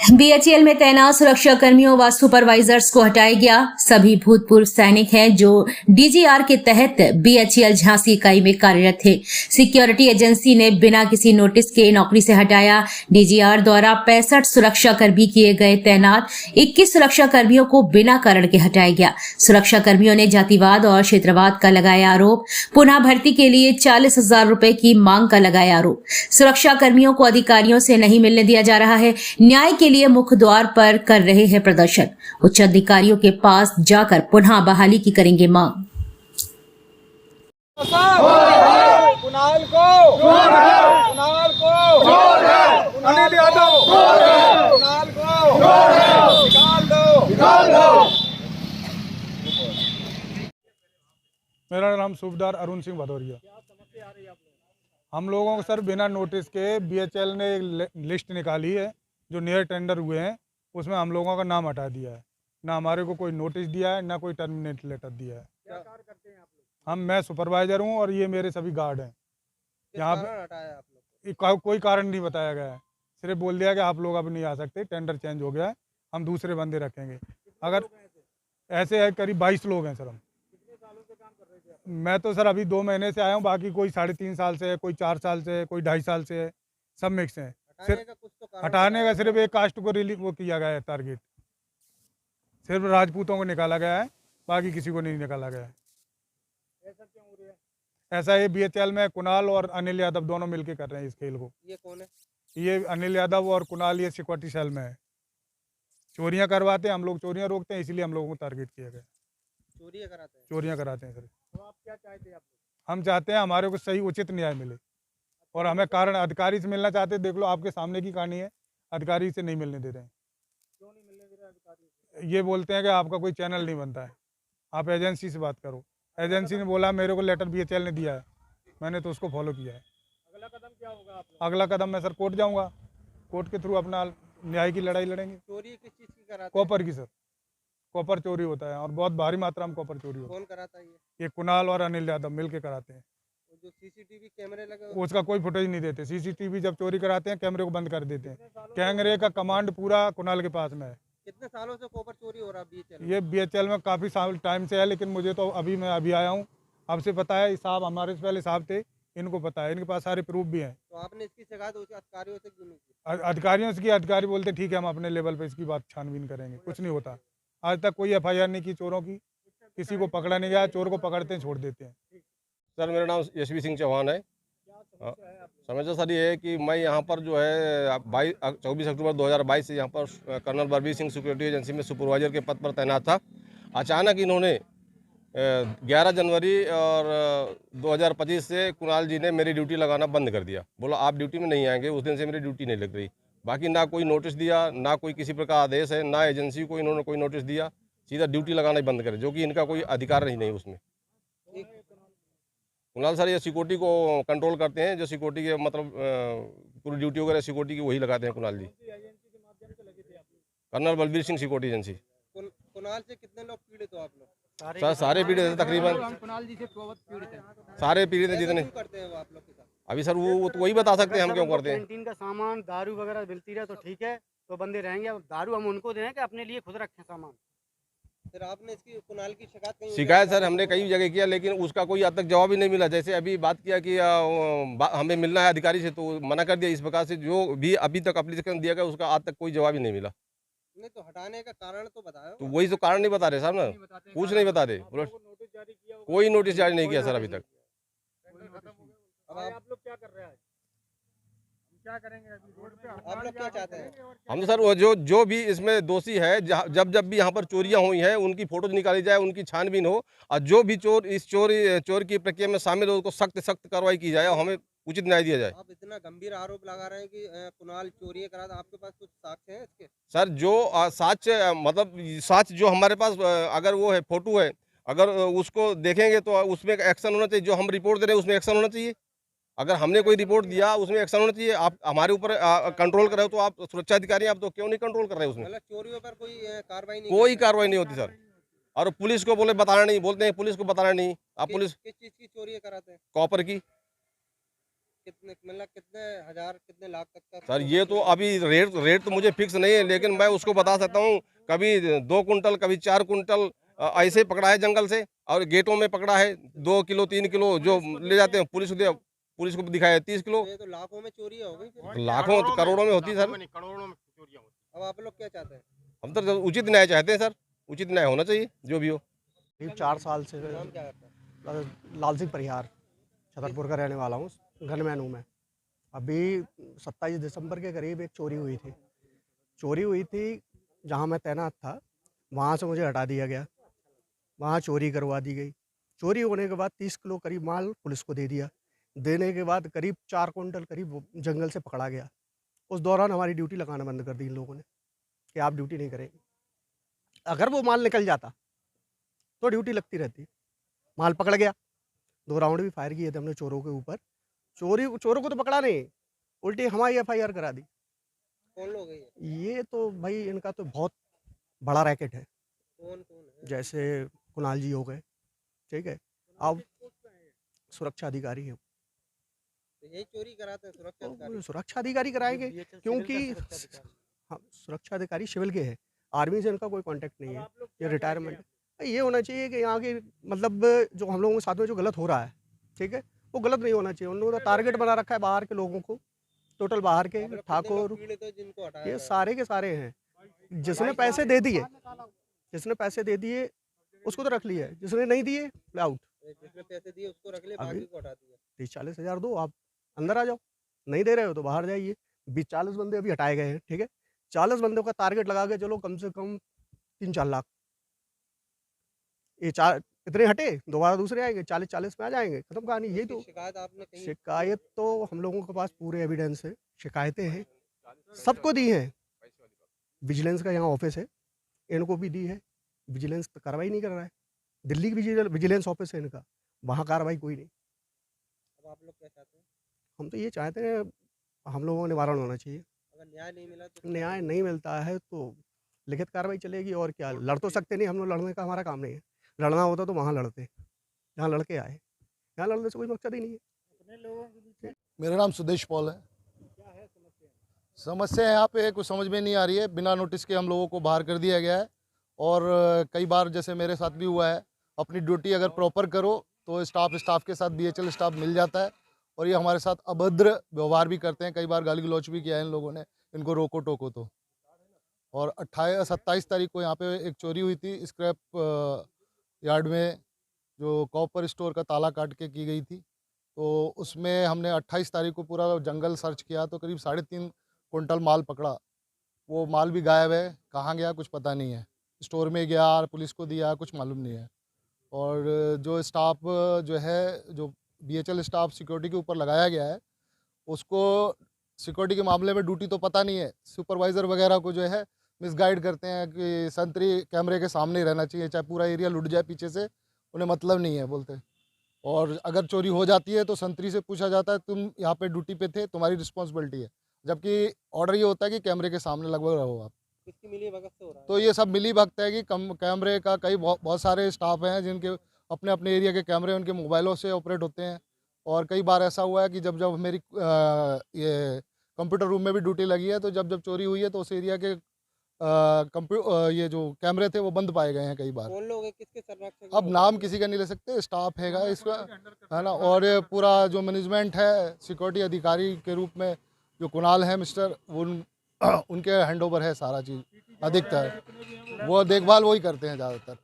BHEL में तैनात सुरक्षा कर्मियों व सुपरवाइजर्स को हटाया गया। सभी भूतपूर्व सैनिक हैं जो डीजीआर के तहत बीएचईएल झांसी इकाई में कार्यरत थे। सिक्योरिटी एजेंसी ने बिना किसी नोटिस के नौकरी से हटाया। डीजीआर द्वारा 65 सुरक्षा कर्मी किए गए तैनात 21 सुरक्षा कर्मियों को बिना कारण के हटाया गया। सुरक्षा कर्मियों ने जातिवाद और क्षेत्रवाद का लगाया आरोप। पुनः भर्ती के लिए 40,000 रुपए की मांग का लगाया आरोप। सुरक्षा कर्मियों को अधिकारियों से नहीं मिलने दिया जा रहा है। न्याय के लिए मुख्य द्वार पर कर रहे हैं प्रदर्शन। उच्च अधिकारियों के पास जाकर पुनः बहाली की करेंगे मांग। कुणाल को अनिल यादव कुणाल को निकाल दो। मेरा नाम सूबेदार अरुण सिंह भदौरिया। हम लोगों को सर बिना नोटिस के बीएचईएल ने एक लिस्ट निकाली है जो नियर टेंडर हुए हैं, उसमें हम लोगों का नाम हटा दिया है। ना हमारे को कोई नोटिस दिया है, ना कोई टर्मिनेट लेटर दिया है। क्या कार्य करते हैं आप लोग? मैं सुपरवाइजर हूं और ये मेरे सभी गार्ड हैं। यहाँ पे कोई कारण नहीं बताया गया है, सिर्फ बोल दिया कि आप लोग अब नहीं आ सकते, टेंडर चेंज हो गया है, हम दूसरे बंदे रखेंगे। अगर ऐसे है करीब 22 लोग हैं सर। हम कितने सालों से काम कर रहे थे आप? मैं तो सर अभी 2 महीने से आया हूँ, बाकी कोई 3.5 साल से है, कोई 4 साल से है, कोई 2.5 साल से है, सब मिक्स हैं। हटाने का सिर्फ एक कास्ट को रिलीव वो किया गया है टारगेट, सिर्फ राजपूतों को निकाला गया है, बाकी किसी को नहीं निकाला गया है। ऐसा क्यों हो रहा है? ऐसा ये बीएचईएल में कुणाल और अनिल यादव दोनों मिलके कर रहे हैं इस खेल को। ये कौन है? ये अनिल यादव और कुणाल ये सिक्योरिटी सेल में है। चोरियां करवाते हैं, हम लोग चोरियां रोकते हैं, इसलिए हम लोगों को टारगेट किया गया। चोरियां कराते हैं सर। तो आप क्या चाहते हैं आप लोग? हम चाहते हैं हमारे को सही उचित न्याय मिले और हमें कारण अधिकारी से मिलना चाहते हैं। देख लो आपके सामने की कहानी है, अधिकारी से नहीं मिलने दे रहे हैं। क्यों नहीं मिलने दे रहे अधिकारी से? ये बोलते हैं कि आपका कोई चैनल नहीं बनता है, आप एजेंसी से बात करो। एजेंसी ने बोला मेरे को लेटर बीएचईएल ने दिया है, मैंने तो उसको फॉलो किया है। अगला कदम क्या होगा आप लोग? अगला कदम मैं सर कोर्ट जाऊंगा, कोर्ट के थ्रू अपना न्याय की लड़ाई लड़ेंगे। चोरी किस चीज की कराते हैं? कॉपर की सर, कॉपर चोरी होता है और बहुत भारी मात्रा में कॉपर चोरी होता कौन कराता है ये? है। ये कुणाल और अनिल यादव मिल के कराते हैं। जो सीसीटीवी कैमरे लगे उसका कोई फुटेज नहीं देते। सीसीटीवी जब चोरी कराते हैं कैमरे को बंद कर देते हैं। कैमरे का कमांड पूरा कुणाल के पास में है। कितने सालों से कॉपर चोरी हो रहा है बीएचईएल? ये बीएचईएल में काफ़ी साल टाइम से है, लेकिन मुझे तो मैं अभी आया हूँ, आपसे पता है। साहब हमारे से पहले साहब थे, इनको पता है, इनके पास सारे प्रूफ भी हैं। तो आपने इसकी शिकायत उस अधिकारियों से क्यों नहीं की? अधिकारियों से की, अधिकारी बोलते ठीक है हम अपने लेवल पे इसकी बात छानबीन करेंगे। कुछ नहीं होता, आज तक कोई एफआईआर नहीं की चोरों की, किसी को पकड़ा नहीं गया। चोर को पकड़ते हैं, छोड़ देते हैं। सर मेरा नाम यशवी सिंह चौहान है। समस्या सर ये है कि मैं यहाँ पर जो है 24 अक्टूबर 2022 से यहाँ पर colonel Balbir Singh security agency में सुपरवाइजर के पद पर तैनात था। अचानक इन्होंने 11 जनवरी और 2025 से कुणाल जी ने मेरी ड्यूटी लगाना बंद कर दिया। बोला आप ड्यूटी में नहीं आएंगे। उस दिन से मेरी ड्यूटी नहीं लग रही। बाकी ना कोई नोटिस दिया, ना कोई किसी प्रकार आदेश है, ना एजेंसी को इन्होंने कोई नोटिस दिया, सीधा ड्यूटी लगाना ही बंद करे, जो कि इनका कोई अधिकार नहीं उसमें। कुणाल सर ये सिक्योरिटी को कंट्रोल करते हैं, जो सिक्योरिटी के मतलब पूरी ड्यूटी वगैरह सिक्योरिटी की वही लगाते हैं Kunal ji. Colonel Balbir Singh security agency. Kunal से कितने लोग पीड़ित हो आप लोग? सर सारे पीड़ित हैं तकरीबन, कुणाल जी से बहुत पीड़ित हैं। सारे पीड़ित हैं जितने। करते हैं वो आप लोग के साथ? अभी सर वो तो वही बता सकते हैं हम क्यों करते हैं। कैंटीन का सामान दारू वगैरह मिलती रहे तो ठीक है, तो बंदे रहेंगे। अब दारू हम उनको दें कि अपने लिए खुद रखें सामान। फिर आपने इसकी कुणाल की शिकायत सर हमने कई जगह किया, लेकिन उसका कोई आज तक जवाब ही नहीं मिला। जैसे अभी बात किया कि हमें मिलना है अधिकारी से, तो मना कर दिया। इस प्रकार से जो भी अभी तक एप्लीकेशन दिया गया उसका आज तक कोई जवाब ही नहीं मिला। नहीं तो हटाने का कारण तो बताओ। तो वही तो कारण नहीं बता रहे साहब ना, कुछ नहीं बता रहे। कोई नोटिस जारी नहीं किया सर अभी तक। अब आप लोग क्या कर रहे हैं? क्या करेंगे अभी रोड पे? आप लोग क्या चाहते हैं? हम तो सर वो जो भी इसमें दोषी है, जब भी यहाँ पर चोरियां हुई हैं उनकी फोटोज निकाली जाए, उनकी छानबीन हो, और जो भी चोर इस चोर की प्रक्रिया में शामिल हो उसको सख्त कार्रवाई की जाए और हमें उचित न्याय दिया जाए। आप इतना गंभीर आरोप लगा रहे हैं कि कुणाल चोरी करा था, आपके पास कुछ साक्ष्य हैं इसके? सर जो साक्ष्य मतलब साक्ष्य जो हमारे पास अगर वो है फोटो है, अगर उसको देखेंगे तो उसमें एक्शन होना चाहिए। जो हम रिपोर्ट दे रहे हैं उसमें एक्शन होना चाहिए। अगर हमने कोई रिपोर्ट दिया उसमें एक्शन होना चाहिए। आप हमारे ऊपर कंट्रोल कर रहे हो, तो आप सुरक्षा अधिकारी हैं, आप तो क्यों नहीं कंट्रोल कर रहे हैं उसमें? मतलब चोरियों पर कोई कार्रवाई नहीं? कोई कार्रवाई नहीं होती सर। और पुलिस को बोले बताना नहीं, बोलते हैं पुलिस को बताना नहीं। आप पुलिस किस चीज की चोरी कराते हैं? कॉपर की। कितने मतलब कितने हजार कितने लाख तक का? सर ये तो अभी रेट तो मुझे फिक्स नहीं है, लेकिन मैं उसको बता सकता हूँ, कभी 2 कुंटल कभी 4 कुंटल ऐसे पकड़ा है जंगल से, और गेटों में पकड़ा है 2 किलो 3 किलो जो ले जाते हैं, पुलिस को दिखाया 30 किलो। ये तो लाखों में चोरी हो गई फिर। लाखों करोड़ों में होती है सर। अब आप लोग क्या चाहते हैं? हम तो उचित न्याय चाहते हैं सर, उचित न्याय होना चाहिए जो भी हो। करीब 4 साल से नाम क्या करता है? लाल सिंह परिहार छतरपुर का रहने वाला हूँ, गनमैन हूँ मैं। अभी 27 दिसंबर के करीब एक चोरी हुई थी जहाँ मैं तैनात था, वहाँ से मुझे हटा दिया गया, वहाँ चोरी करवा दी गई। चोरी होने के बाद 30 किलो करीब माल पुलिस को दे दिया, देने के बाद करीब 4 कुंटल करीब जंगल से पकड़ा गया। उस दौरान हमारी ड्यूटी लगाना बंद कर दी इन लोगों ने कि आप ड्यूटी नहीं करेंगे। अगर वो माल निकल जाता तो ड्यूटी लगती रहती। माल पकड़ गया, 2 राउंड भी फायर किए थे हमने चोरों के ऊपर। चोरों को तो पकड़ा नहीं, उल्टी हमारी FIR करा दी। कौन लोग हैं ये? ये तो भाई इनका तो बहुत बड़ा रैकेट है, कौन कौन है? जैसे कुणाल जी हो गए, ठीक है, अब सुरक्षा अधिकारी हैं। तो यही चोरी कराते हैं सुरक्षा अधिकारी? तो सुरक्षा अधिकारी कराएंगे क्योंकि हाँ, सुरक्षा अधिकारी सिविल के हैं, आर्मी से इनका कोई कांटेक्ट नहीं है, ये रिटायरमेंट है। ये होना चाहिए कि यहाँ की मतलब जो हम लोगों के साथ में जो गलत हो रहा है, ठीक है, वो गलत नहीं होना चाहिए। उन लोगों ने टारगेट बना रखा है बाहर के लोगों को, टोटल बाहर के आप लोग कितने ठाकुर, लोग पीड़ित हो जिनको हटाया ये गया? सारे के सारे हैं। जिसने पैसे दे दिए उसको तो रख लिया है, जिसने नहीं दिए आउट। जिसने पैसे दिए उसको रख लिया, अभी बाकी को हटा दिया। 30-40 हज़ार दो, आप अंदर आ जाओ, नहीं दे रहे हो तो बाहर जाइए। 20-40 बंदे अभी हटाए गए हैं, ठीक है, 40 बंदों का टारगेट लगा के चलो, कम से कम 3-4 लाख। ये चार इतने हटे, दोबारा दूसरे आएंगे, 40-40 में आ जाएंगे, खत्म कहानी। यही तो शिकायत आपने कहीं? शिकायत तो हम लोगों के पास पूरे एविडेंस है, शिकायतें हैं, सबको दी हैं। विजिलेंस का यहाँ ऑफिस है, इनको भी दी है, विजिलेंस तो कार्रवाई नहीं कर रहा है। दिल्ली की विजिलेंस ऑफिस है इनका, वहाँ कार्रवाई कोई नहीं। अब आप लोग क्या चाहते हैं? हम तो ये चाहते हैं हम लोगों को निवारण होना चाहिए। अगर न्याय नहीं मिला तो? न्याय नहीं मिलता है तो लिखित कार्रवाई चलेगी, और क्या, लड़ तो सकते नहीं, हम लोग लड़ने का हमारा काम नहीं है। लड़ना होता तो वहाँ लड़ते, जहाँ लड़के आए, यहाँ लड़ने से कोई मकसद ही नहीं है। मेरा नाम सुदेश पॉल है। समस्या यहाँ पे कुछ समझ में नहीं आ रही है। बिना नोटिस के हम लोगों को बाहर कर दिया गया है, और कई बार जैसे मेरे साथ भी हुआ है, अपनी ड्यूटी अगर प्रॉपर करो तो स्टाफ के साथ BHL स्टाफ मिल जाता है, और ये हमारे साथ अभद्र व्यवहार भी करते हैं। कई बार गाली गलौच भी किया है इन लोगों ने, इनको रोको टोको तो। और 27 तारीख को यहाँ पे एक चोरी हुई थी स्क्रैप यार्ड में, जो कॉपर स्टोर का ताला काट के की गई थी। तो उसमें हमने 28 तारीख को पूरा जंगल सर्च किया तो करीब 3.5 कुंटल माल पकड़ा। वो माल भी गायब है, कहाँ गया कुछ पता नहीं है। स्टोर में गया, पुलिस को दिया, कुछ मालूम नहीं है। और जो स्टाफ जो है, जो BHL स्टाफ सिक्योरिटी के ऊपर लगाया गया है, उसको सिक्योरिटी के मामले में ड्यूटी तो पता नहीं है। सुपरवाइज़र वगैरह को जो है मिसगाइड करते हैं कि संतरी कैमरे के सामने ही रहना चाहिए, चाहे पूरा एरिया लुट जाए पीछे से, उन्हें मतलब नहीं है बोलते। और अगर चोरी हो जाती है तो संतरी से पूछा जाता है तुम यहाँ पे ड्यूटी पे थे, तुम्हारी रिस्पॉन्सिबिलिटी है, जबकि ऑर्डर ये होता है कि कैमरे के सामने लगभग रहो आप। किसकी मिली भगत से हो रहा है? तो ये सब मिली भगत है कि कैमरे का कई बहुत सारे स्टाफ हैं जिनके अपने अपने एरिया के कैमरे उनके मोबाइलों से ऑपरेट होते हैं। और कई बार ऐसा हुआ है कि जब मेरी ये कंप्यूटर रूम में भी ड्यूटी लगी है, तो जब चोरी हुई है तो उस एरिया के ये जो कैमरे थे वो बंद पाए गए हैं कई बार। कौन लोग हैं, किसके संरक्षक? अब नाम किसी का नहीं ले सकते, स्टाफ हैगा इसका, है ना। और ये पूरा जो मैनेजमेंट है सिक्योरिटी अधिकारी के रूप में जो कुणाल है मिस्टर, उनके हैंडओवर है सारा चीज़, अधिकतर वो देखभाल वही करते हैं ज़्यादातर।